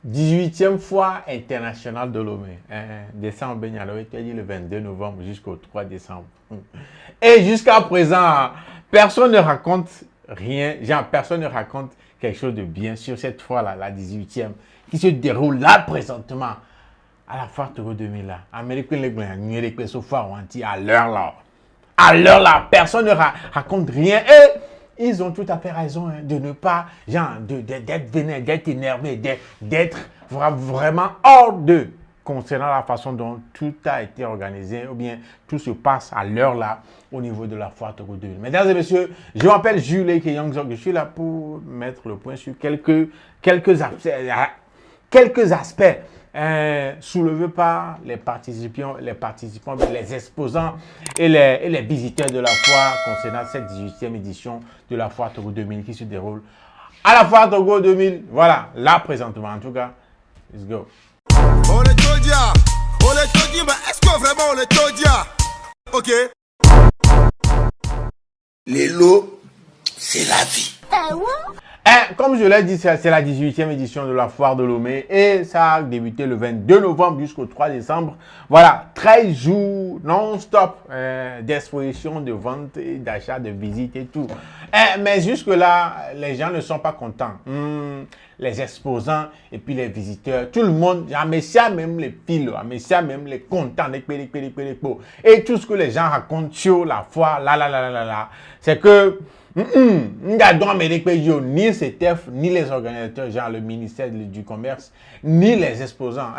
18e foire internationale de Lomé. Décembre, tu as dit le 22 novembre jusqu'au 3 décembre. Et jusqu'à présent, personne ne raconte rien, genre personne ne raconte quelque chose de bien sur cette foire-là, la 18e, qui se déroule là présentement, à la foire Togo 2000 là. Amérique, à l'heure là. À l'heure là, personne ne raconte rien. Et ils ont tout à fait raison hein, de ne pas, genre, d'être vénère, d'être énervé, d'être vraiment hors d'eux concernant la façon dont tout a été organisé ou bien tout se passe à l'heure là au niveau de la foire Togo 2000. Mesdames et messieurs, je m'appelle Jules Keyongzok. Je suis là pour mettre le point sur quelques aspects soulevés par les participants, les exposants et les visiteurs de la foire concernant cette 18e édition de la foire Togo 2000 qui se déroule à la foire Togo 2000. Voilà, là présentement en tout cas. Let's go. On est Todia, mais est-ce que vraiment on est Todia? Ok. Les lots, c'est la vie. Comme je l'ai dit, c'est la 18e édition de la foire de Lomé et ça a débuté le 22 novembre jusqu'au 3 décembre. Voilà, 13 jours non-stop d'exposition, de vente et d'achat, de visite et tout. Mais jusque-là, les gens ne sont pas contents. Les exposants et puis les visiteurs, tout le monde, même les piles, même les contents, et tout ce que les gens racontent sur la foire, c'est que ni CETEF, ni les organisateurs, genre le ministère du Commerce, ni les exposants.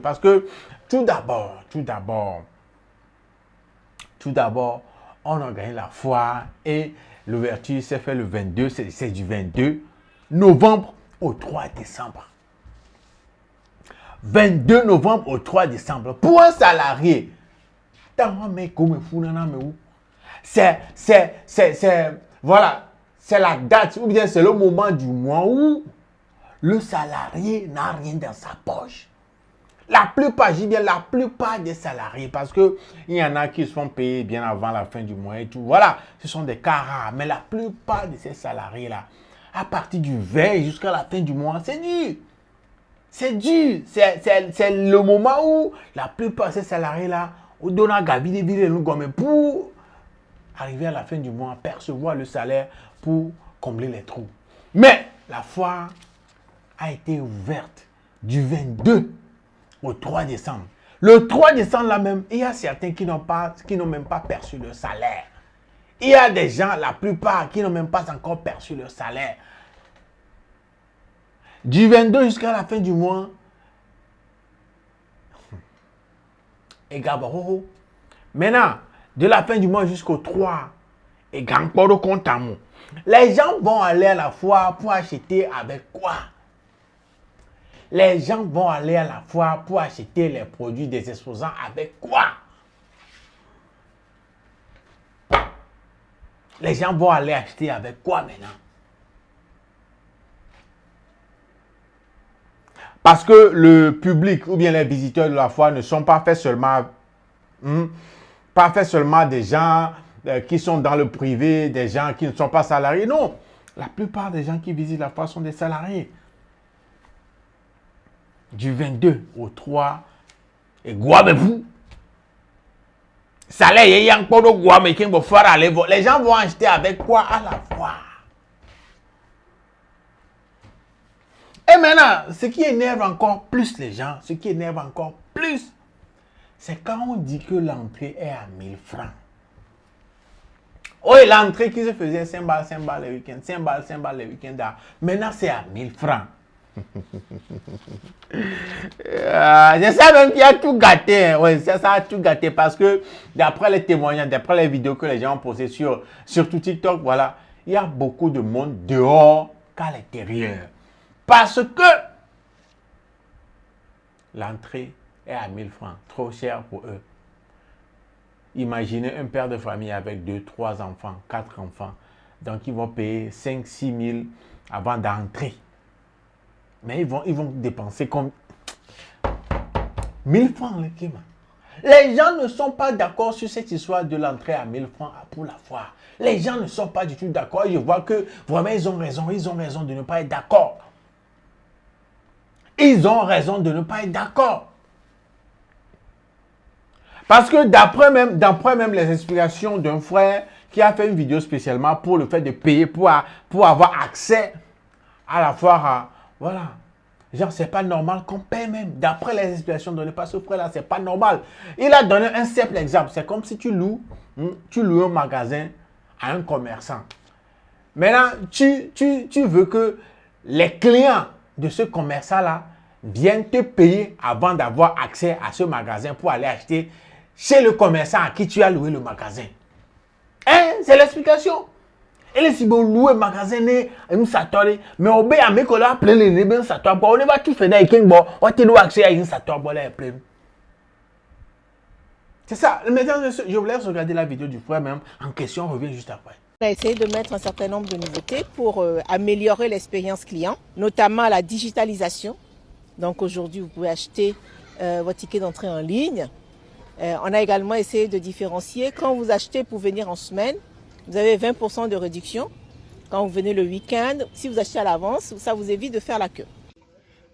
Parce que tout d'abord, on a gagné la foire et l'ouverture s'est fait le 22, c'est du 22 novembre au 3 décembre. 22 novembre au 3 décembre. Pour un salarié, voilà, c'est la date ou bien c'est le moment du mois où le salarié n'a rien dans sa poche. La plupart, je dis bien la plupart des salariés, parce que il y en a qui se font payer bien avant la fin du mois et tout. Voilà, ce sont des cas rares. Mais la plupart de ces salariés-là, à partir du 20 jusqu'à la fin du mois, c'est dur. C'est dur. C'est le moment où la plupart de ces salariés-là, pour arriver à la fin du mois, percevoir le salaire pour combler les trous. Mais la foire a été ouverte du 22 au 3 décembre. Le 3 décembre, là même, il y a certains qui n'ont même pas perçu le salaire. Il y a des gens, la plupart, qui n'ont même pas encore perçu le salaire. Du 22 jusqu'à la fin du mois, et Gabaroro. Maintenant, de la fin du mois jusqu'au 3, et Gangporo Kontamo. Les gens vont aller à la foire pour acheter avec quoi? Les gens vont aller à la foire pour acheter les produits des exposants avec quoi? Les gens vont aller acheter avec quoi maintenant? Parce que le public ou bien les visiteurs de la foire ne sont pas faits seulement, des gens qui sont dans le privé, des gens qui ne sont pas salariés. Non, la plupart des gens qui visitent la foire sont des salariés. Du 22 au 3, et Guabebou. Salaire, les gens vont acheter avec quoi à la foire? Et maintenant, ce qui énerve encore plus les gens, c'est quand on dit que l'entrée est à 1000 francs. Oui, l'entrée qui se faisait 5 balles le week-end, 5 balles le week-end, maintenant c'est à 1000 francs. C'est ça même qui a tout gâté. Oui, ça a tout gâté parce que d'après les témoignages, d'après les vidéos que les gens ont postées surtout TikTok, voilà, il y a beaucoup de monde dehors qu'à l'intérieur. Parce que l'entrée est à 1000 francs, trop cher pour eux. Imaginez un père de famille avec 2, 3 enfants, 4 enfants. Donc, ils vont payer 5, 6 000 avant d'entrer. Mais ils vont dépenser comme 1000 francs, les Kima. Les gens ne sont pas d'accord sur cette histoire de l'entrée à 1000 francs pour la foire. Les gens ne sont pas du tout d'accord. Je vois que vraiment, ils ont raison de ne pas être d'accord. Ils ont raison de ne pas être d'accord. Parce que d'après même les explications d'un frère qui a fait une vidéo spécialement pour le fait de payer pour avoir accès à la foire, voilà. Genre, c'est pas normal qu'on paye même. D'après les explications données par ce frère-là, c'est pas normal. Il a donné un simple exemple. C'est comme si tu loues un magasin à un commerçant. Maintenant, tu veux que les clients de ce commerçant-là viennent te payer avant d'avoir accès à ce magasin pour aller acheter chez le commerçant à qui tu as loué le magasin. Hein? C'est l'explication. Et les si vous louez magasin, nous s'attendons, mais on a mes collègues plein les nébens s'attendent. On ne va tout faire dans les bon, on te doit accès à une s'attend plein. C'est ça. Maintenant, je vous laisse regarder la vidéo du frère même en question. On revient juste après. On a essayé de mettre un certain nombre de nouveautés pour améliorer l'expérience client, notamment la digitalisation. Donc aujourd'hui, vous pouvez acheter votre ticket d'entrée en ligne. On a également essayé de différencier. Quand vous achetez pour venir en semaine, vous avez 20% de réduction. Quand vous venez le week-end, si vous achetez à l'avance, ça vous évite de faire la queue.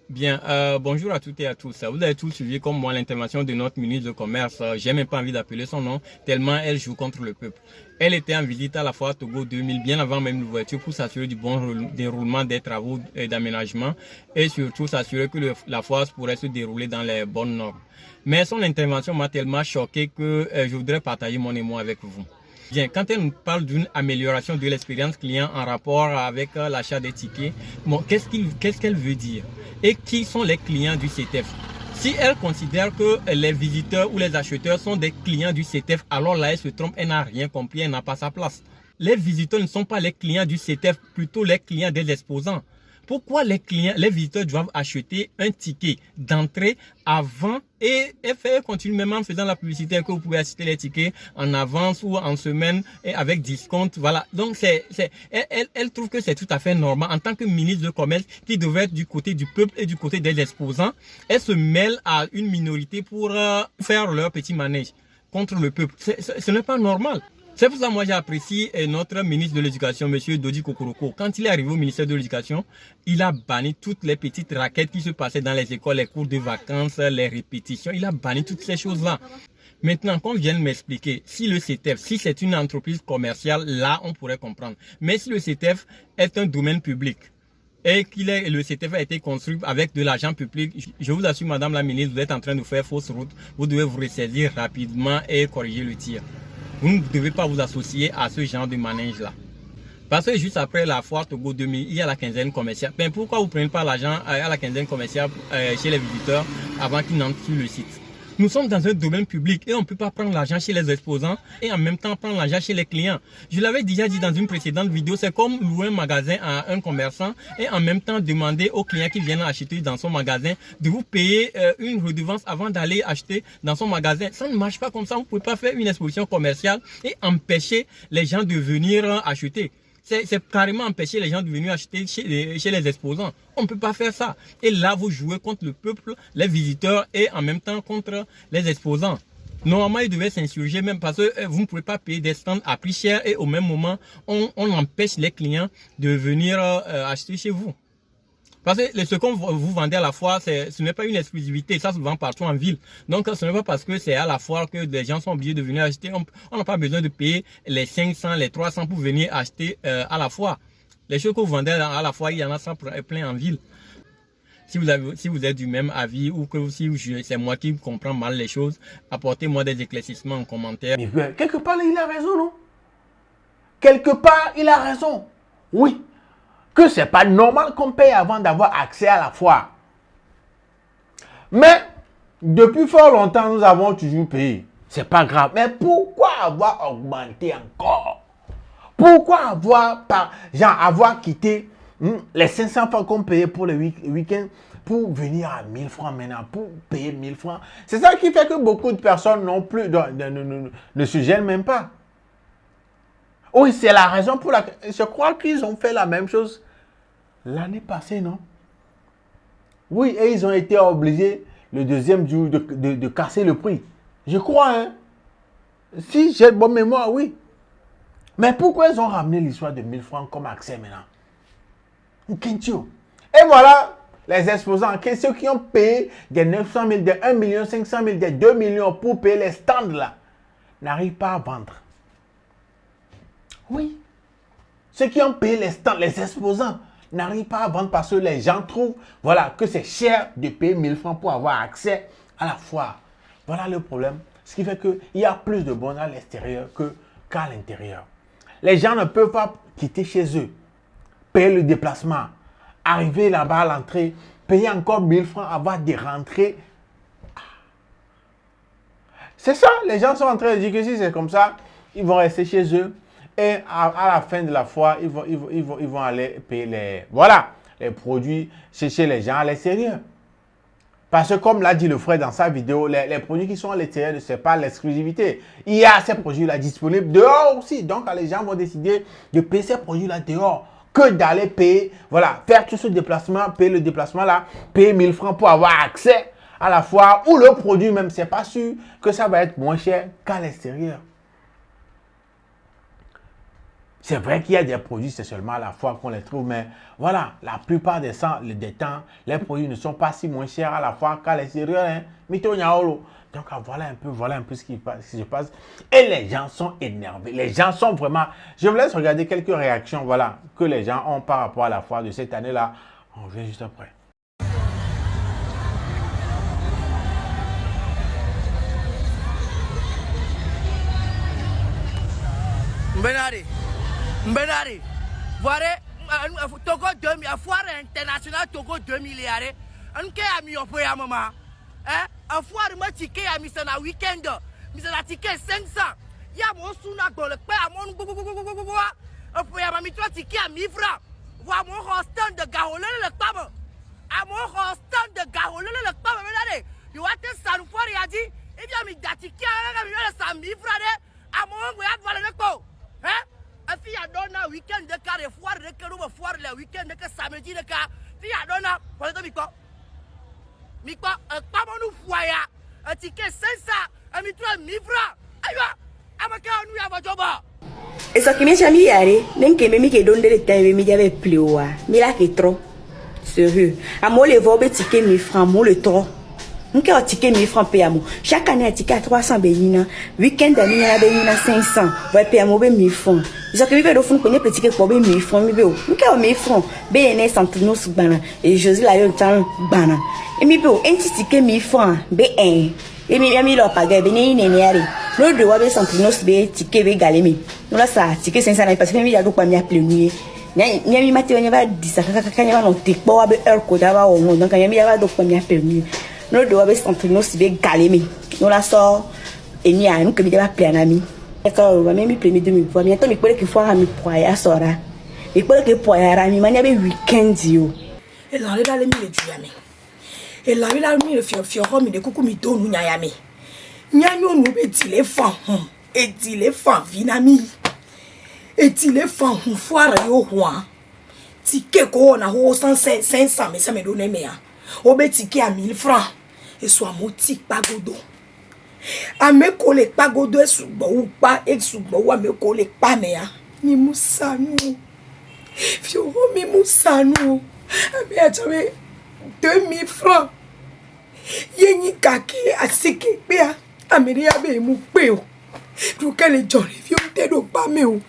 Bien, bonjour à toutes et à tous. Vous avez tous suivi comme moi l'intervention de notre ministre de Commerce. J'ai même pas envie d'appeler son nom, tellement elle joue contre le peuple. Elle était en visite à la foire Togo 2000, bien avant même l'ouverture, pour s'assurer du bon déroulement des travaux d'aménagement et surtout s'assurer que la foire pourrait se dérouler dans les bonnes normes. Mais son intervention m'a tellement choqué que je voudrais partager mon émoi avec vous. Bien, quand elle nous parle d'une amélioration de l'expérience client en rapport avec l'achat des tickets, bon, qu'est-ce qu'elle veut dire? Et qui sont les clients du CETEF? Si elle considère que les visiteurs ou les acheteurs sont des clients du CETEF, alors là, elle se trompe, elle n'a rien compris, elle n'a pas sa place. Les visiteurs ne sont pas les clients du CETEF, plutôt les clients des exposants. Pourquoi les visiteurs doivent acheter un ticket d'entrée avant et elle continue même en faisant la publicité que vous pouvez acheter les tickets en avance ou en semaine et avec discount. Voilà. Donc elle trouve que c'est tout à fait normal en tant que ministre de Commerce qui devait être du côté du peuple et du côté des exposants. Elle se mêle à une minorité pour faire leur petit manège contre le peuple. Ce n'est pas normal. C'est pour ça que moi j'apprécie notre ministre de l'Éducation, M. Dodi Kokoroko. Quand il est arrivé au ministère de l'Éducation, il a banni toutes les petites raquettes qui se passaient dans les écoles, les cours de vacances, les répétitions. Il a banni toutes ces choses-là. Maintenant, qu'on vienne m'expliquer, si le CETEF, si c'est une entreprise commerciale, là on pourrait comprendre. Mais si le CETEF est un domaine public et le CETEF a été construit avec de l'argent public, je vous assure, Madame la ministre, vous êtes en train de faire fausse route. Vous devez vous ressaisir rapidement et corriger le tir. Vous ne devez pas vous associer à ce genre de manège-là. Parce que juste après la foire Togo 2000, il y a la quinzaine commerciale. Mais pourquoi vous ne prenez pas l'argent à la quinzaine commerciale chez les visiteurs avant qu'ils n'entrent sur le site? Nous sommes dans un domaine public et on ne peut pas prendre l'argent chez les exposants et en même temps prendre l'argent chez les clients. Je l'avais déjà dit dans une précédente vidéo, c'est comme louer un magasin à un commerçant et en même temps demander aux clients qui viennent acheter dans son magasin de vous payer une redevance avant d'aller acheter dans son magasin. Ça ne marche pas comme ça. Vous ne pouvez pas faire une exposition commerciale et empêcher les gens de venir acheter. C'est carrément empêcher les gens de venir acheter chez les exposants. On ne peut pas faire ça. Et là, vous jouez contre le peuple, les visiteurs et en même temps contre les exposants. Normalement, ils devaient s'insurger même parce que vous ne pouvez pas payer des stands à prix cher et au même moment, on empêche les clients de venir acheter chez vous. Parce que ce qu'on vous vendez à la foire, ce n'est pas une exclusivité, ça se vend partout en ville. Donc ce n'est pas parce que c'est à la foire que des gens sont obligés de venir acheter. On n'a pas besoin de payer les 500, les 300 pour venir acheter à la foire. Les choses que vous vendez à la foire, il y en a ça plein en ville. Si vous êtes du même avis ou que si c'est moi qui comprends mal les choses, apportez-moi des éclaircissements en commentaire. Mais quelque part, il a raison, non? Quelque part, il a raison. Oui. Que c'est pas normal qu'on paye avant d'avoir accès à la foire. Mais, depuis fort longtemps, nous avons toujours payé. C'est pas grave. Mais pourquoi avoir augmenté encore? Pourquoi avoir quitté les 500 francs qu'on payait pour le week-end pour venir à 1000 francs maintenant, pour payer 1000 francs? C'est ça qui fait que beaucoup de personnes ne se gênent même pas. Oui, c'est la raison pour laquelle je crois qu'ils ont fait la même chose l'année passée, non? Oui, et ils ont été obligés le deuxième jour de casser le prix. Je crois, hein. Si j'ai bonne mémoire, oui. Mais pourquoi ils ont ramené l'histoire de 1000 francs comme accès maintenant? Et voilà les exposants, ceux qui ont payé des 900 000, des 1 million 500 000, des 2 millions pour payer les stands là, n'arrivent pas à vendre. Oui. Ceux qui ont payé les stands, les exposants, n'arrivent pas à vendre parce que les gens trouvent, voilà, que c'est cher de payer 1000 francs pour avoir accès à la foire. Voilà le problème. Ce qui fait qu'il y a plus de bonheur à l'extérieur qu'à l'intérieur. Les gens ne peuvent pas quitter chez eux, payer le déplacement, arriver là-bas à l'entrée, payer encore 1000 francs, avoir des rentrées. C'est ça, les gens sont en train de dire que si c'est comme ça, ils vont rester chez eux et à la fin de la foire, ils vont aller payer les produits chez les gens à l'extérieur. Parce que comme l'a dit le frère dans sa vidéo, les produits qui sont à l'extérieur, ce n'est pas l'exclusivité. Il y a ces produits-là disponibles dehors aussi. Donc les gens vont décider de payer ces produits-là dehors que d'aller payer, voilà, faire tout ce déplacement, payer le déplacement là, payer 1000 francs pour avoir accès à la foire ou le produit même. C'est pas sûr que ça va être moins cher qu'à l'extérieur. C'est vrai qu'il y a des produits, c'est seulement à la foire qu'on les trouve, mais voilà, la plupart des temps, les produits ne sont pas si moins chers à la foire qu'à l'extérieur. Hein. Donc voilà un peu ce qui se passe. Et les gens sont énervés. Les gens sont vraiment... Je vous laisse regarder quelques réactions, voilà, que les gens ont par rapport à la foire de cette année-là. On revient juste après. Mbenari, voilà, Togo 2000, foire internationale Togo 2000 yare, on kaya mi opo ya mama, a foire ma ticket à misana weekend, misana ticket 500, ya mo suna gole pe a mon opo ya mami toi ticket à 1000 francs, voir mon stand de garole le pame, à mon stand de garole le pame, mbenari, you want to stand foire ya dit, et bien mi da ticket à mi 1000 francs, à mon voyage voilà le ko, hein? A fille a donné un week-end de carré foire de carreau foire le week-end de samedi de car fille a donné pour le miko pas mon foyer un ticket 500 un mito 1000 francs ayo amaka nous ya vajoba et ça qui m'est jamais yare même que même qui donne le temps mais il y avait plus wa mais là qui trop sérieux à moi le vobe ticket 1000 francs moi le trop Nous avons ticket 1000 francs payamo. Chaque année, un ticket à 300 bénina. Week-end, il y a 500. Vous payamo 1000 francs. Ils ont fait le fond pour les tickets pour 1000 francs. Nous avons 1000 francs. BNS Santinos Bana. Et Josie Layon Tan Bana. Et mi peu, un ticket 1000 francs. B1. Et mi ami leur pagaille. Béné nénéari. Nous devons Santinos B ticket B galemi. Nous là ça, ticket 500 parce que mi y a donc pas mi appelé nous. Nyami maté on va dire ça quand y va non tikpo wa be heure ko da ba o donc nyami va donc pas mi appelé nous. Nous devons Santinos B galemi. Nous là ça et ni a nous que mi va appeler un ami. D'accord, va même mi premier 2000 fois. Bientôt mi peut que fois mi poya sora. Mi peut que poya mi mania be weekend yo. Et là là le mi le diami. Et là là mi le fio mi de kuku mi do nu nyayami. Nyanyo nu be tile fan. Et tile fan vinami. Et tile fan foire yo hwa. Ticket ko na ho 500 mais ça me donne mea. Obe ticket à 1000 francs. Et soit moti pagodo. A me kole pagodo e subo ou pa e subo wa me kole pa mea. Mi musanu. Fio mi musanu. A me achame 2000 francs. Yenyi kaki asiki pea. Ameria be mu peo. Duke le jolly fio te do pa me o.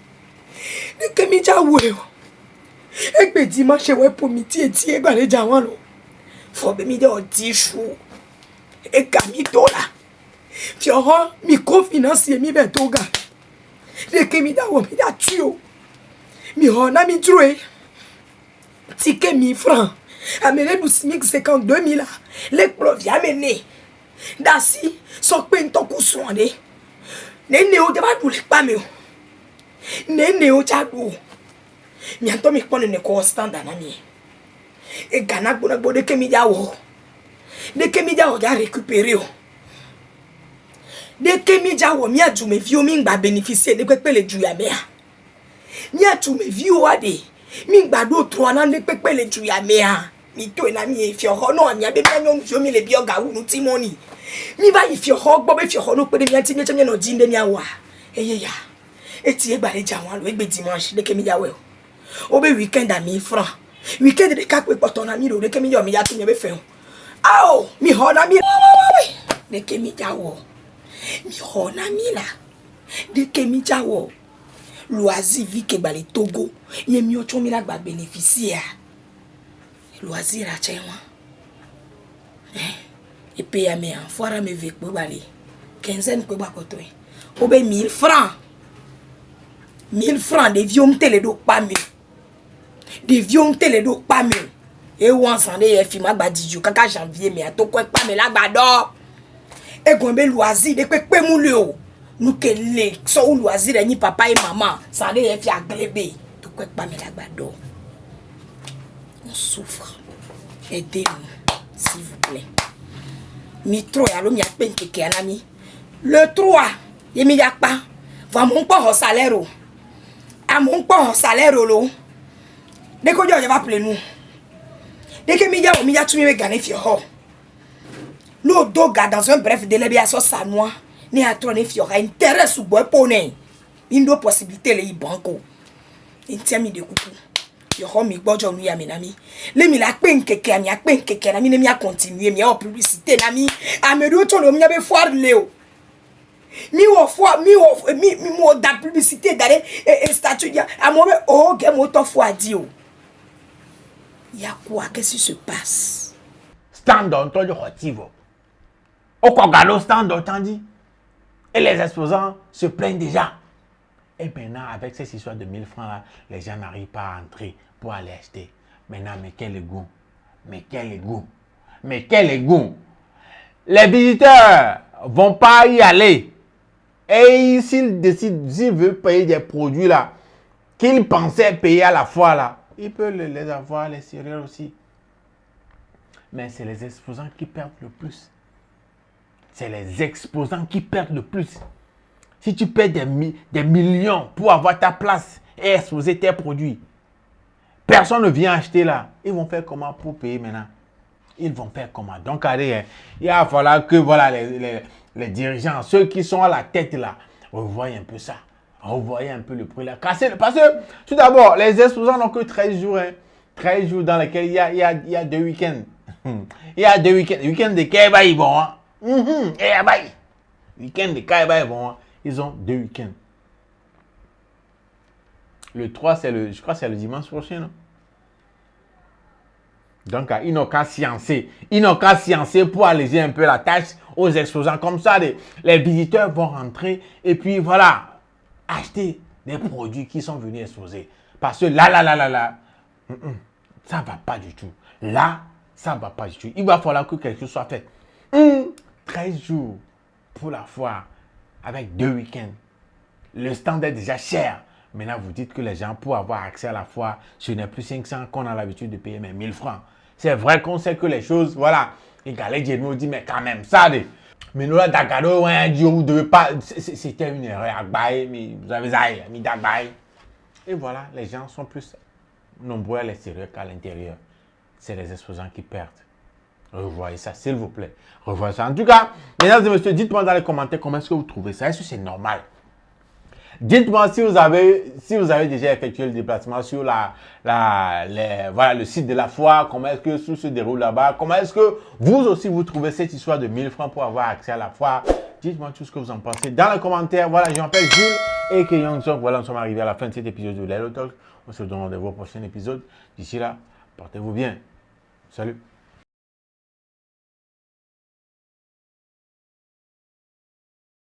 Ne kemi jawe o. Egbe di ma se we po mi ti e gba le jawan lo. Fo be mi de o ti shu. E kami dola. Fio ho mi co-financier mi be toga. Ne kemi da wo mi da tuo. Mi ho na mi drue. Ticket 1000 francs. Amene du SMIC 52 000 là. Les plovia mené. Dasi so pe ntoku suande. Nene o de ba du le pa me o. Nene o chadu. Mi anto mi pone ne constant na mi. E gana gbona gbode ke mi jawo. De ke mi jawo ja récupérer o. De ke mi jawo mi aju me vi o mi ngba bénéficier de pepe le ju ya me a. Mi aju me vi o ade. Mi ngba do tro ana le pepe le ju ya me a. mito na mi fioro no mi abe mi anyo njo mi le bi oga wu timoni mi ba yi fioro gbo be fioro no pe mi anti mi che mi no jinde mi awa eye ya eti e gbare ja wan lo egbe dimanche de ke mi yawe o be weekend a 1000 francs weekend de ka pe poto na mi ro de ke mi yo mi ya tu mi be fe o mi ho na mi de ke mi jawo mi ho na mi la de ke mi jawo loisir vi ke gbale Togo ye mi o chon mi la gba bénéficiaire loisir a chenwa et puis à mes enfants me veut pour aller 15 pour ba koto o be 1000 francs de viom tele do pa mi de viom tele do pa mi e wan san de fi ma gba diju kaka janvier me to ko pa mi la gba do e gon be loisir de pe mu le o nu ke le so loisir ni papa et maman san de fi aglebe to ko pa mi la gba do. On souffre. Aidez-nous, s'il vous plaît. Mitro ya lo mi apen keke anami. Le 3, ye mi yakpa. Va mon pas au salaire. À mon pas au salaire lo. Dès que je va appeler nous. Dès que mi ya tu mi gagner fio. Nous doga dans un bref délai bien so sanois. Ni a trop ne fio intérêt sous boy poney. Indo possibilité le banco. Intiami de coucou. Yo mi gbojo nu ya mi na mi le mi la pe nkeke ami a pe nkeke na mi ne mi a continuer mi a publicité na mi a me do to lo mi be foire le o mi wo foire mi mo da publicité dare et statut ya a mo be o ge mo to foire di o ya quoi qu'est-ce qui se passe stand on to jotivo o ko galo stand on tandi et les exposants se plaignent déjà. Et maintenant, avec cette histoire de 1000 francs là, les gens n'arrivent pas à entrer pour aller acheter. Maintenant, mais quel égout! Mais quel égout! Mais quel égout! Les visiteurs vont pas y aller. Et s'ils décident, s'ils veulent payer des produits là, qu'ils pensaient payer à la fois là, ils peuvent les avoir à l'extérieur aussi. Mais c'est les exposants qui perdent le plus. C'est les exposants qui perdent le plus. Si tu paies des millions pour avoir ta place et exposer tes produits, personne ne vient acheter là. Ils vont faire comment pour payer maintenant? Ils vont faire comment? Donc, allez, il va falloir que voilà, les dirigeants, ceux qui sont à la tête là, revoient un peu ça. Revoyez un peu le prix là. Parce que, tout d'abord, les exposants n'ont que 13 jours. Hein, 13 jours dans lesquels il y a 2 week-ends. Il y a 2 week-ends. Le week-end de Kaiba, ils vont. Hein. Le week-end de Kaiba, ils vont. Hein. Ils ont 2 week-ends. Le 3, je crois que c'est le dimanche prochain, non? Donc, ils n'ont qu'à sciencer. Ils n'ont qu'à sciencer pour alléger un peu la tâche aux exposants. Comme ça, les visiteurs vont rentrer et puis voilà, acheter des produits qui sont venus exposer. Parce que là, ça ne va pas du tout. Là, ça ne va pas du tout. Il va falloir que quelque chose soit fait. 13 jours pour la foire avec 2 week-ends. Le stand est déjà cher. Maintenant, vous dites que les gens, pour avoir accès à la foire, ce n'est plus 500 qu'on a l'habitude de payer, mais 1000 francs. C'est vrai qu'on sait que les choses, voilà. Et Galais nous dit, mais quand même, ça, mais nous, là, Dagado, un jour, vous ne devez pas. C'était une erreur. Mais vous avez ça, mis Dagbaï. Et voilà, les gens sont plus nombreux à l'extérieur qu'à l'intérieur. C'est les exposants qui perdent. Revoyez ça, s'il vous plaît. Revoyez ça. En tout cas, mesdames et messieurs, dites-moi dans les commentaires comment est-ce que vous trouvez ça. Est-ce que c'est normal? Dites-moi si vous avez déjà effectué le déplacement sur voilà, le site de la foire, comment est-ce que tout se déroule là-bas, comment est-ce que vous aussi vous trouvez cette histoire de 1000 francs pour avoir accès à la foire. Dites-moi tout ce que vous en pensez dans les commentaires. Voilà, je m'appelle Jules et que Youngsok. Voilà, nous sommes arrivés à la fin de cet épisode de Lelo Talk. On se donne rendez-vous au prochain épisode. D'ici là, portez-vous bien. Salut.